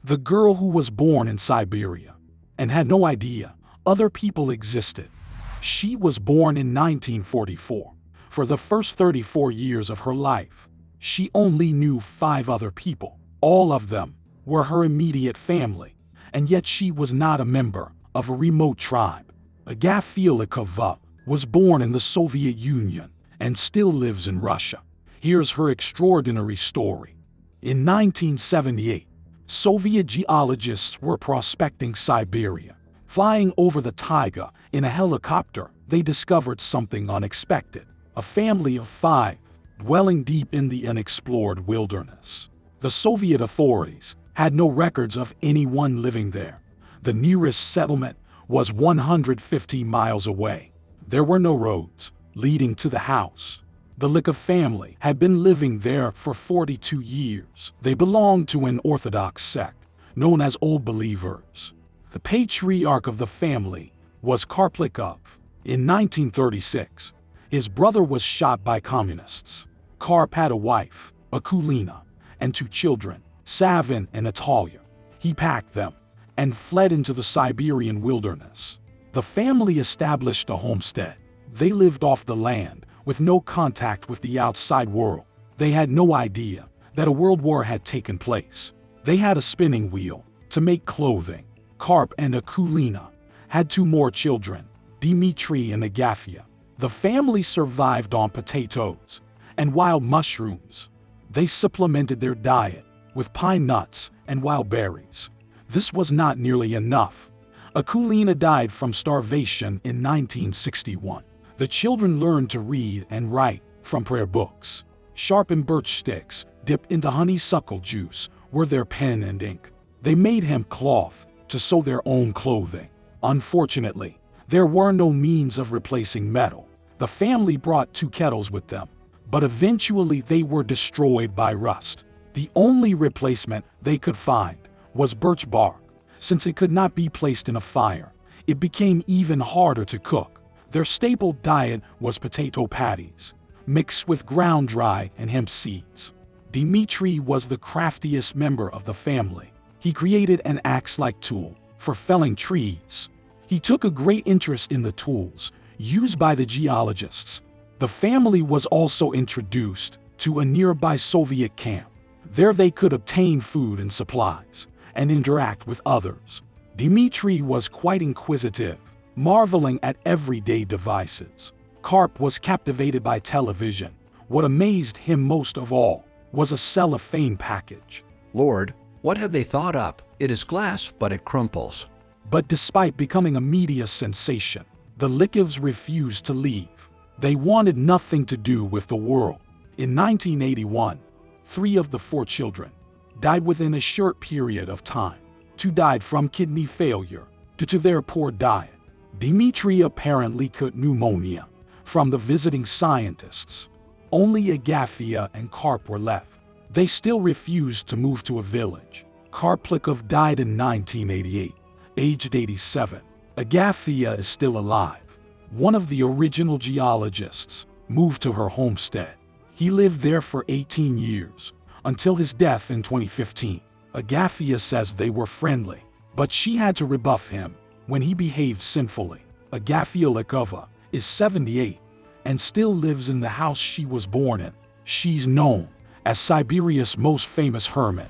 the girl who was born in Siberia and had no idea other people existed. She was born in 1944. For the first 34 years of her life, she only knew 5 other people. All of them were her immediate family, and yet she was not a member of a remote tribe. Agafia was born in the Soviet Union and still lives in Russia. Here's her extraordinary story. In 1978, Soviet geologists were prospecting Siberia. Flying over the taiga in a helicopter, they discovered something unexpected: a family of 5 dwelling deep in the unexplored wilderness. The Soviet authorities had no records of anyone living there. The nearest settlement was 150 miles away. There were no roads leading to the house. The Likov family had been living there for 42 years. They belonged to an Orthodox sect known as Old Believers. The patriarch of the family was Karp Likov. In 1936, his brother was shot by communists. Karp had a wife, Akulina, and 2 children, Savin and Natalia. He packed them and fled into the Siberian wilderness. The family established a homestead. They lived off the land with no contact with the outside world. They had no idea that a world war had taken place. They had a spinning wheel to make clothing. Karp and Akulina had 2 more children, Dmitry and Agafia. The family survived on potatoes and wild mushrooms. They supplemented their diet with pine nuts and wild berries. This was not nearly enough. Akulina died from starvation in 1961. The children learned to read and write from prayer books. Sharpened birch sticks dipped into honeysuckle juice were their pen and ink. They made hemp cloth to sew their own clothing. Unfortunately, there were no means of replacing metal. The family brought 2 kettles with them, but eventually they were destroyed by rust. The only replacement they could find was birch bark. Since it could not be placed in a fire, it became even harder to cook. Their staple diet was potato patties, mixed with ground dry and hemp seeds. Dmitry was the craftiest member of the family. He created an axe-like tool for felling trees. He took a great interest in the tools used by the geologists. The family was also introduced to a nearby Soviet camp. There they could obtain food and supplies and interact with others. Dmitry was quite inquisitive, marveling at everyday devices. Karp was captivated by television. What amazed him most of all was a cellophane package. Lord, what have they thought up? It is glass, but it crumples. But despite becoming a media sensation, the Likovs refused to leave. They wanted nothing to do with the world. In 1981, 3 of the 4 children died within a short period of time. 2 died from kidney failure due to their poor diet. Dmitry apparently caught pneumonia from the visiting scientists. Only Agafia and Karp were left. They still refused to move to a village. Karp Likov died in 1988, aged 87. Agafia is still alive. One of the original geologists moved to her homestead. He lived there for 18 years, until his death in 2015. Agafia says they were friendly, but she had to rebuff him when he behaved sinfully. Agafia Likova is 78 and still lives in the house she was born in. She's known as Siberia's most famous hermit.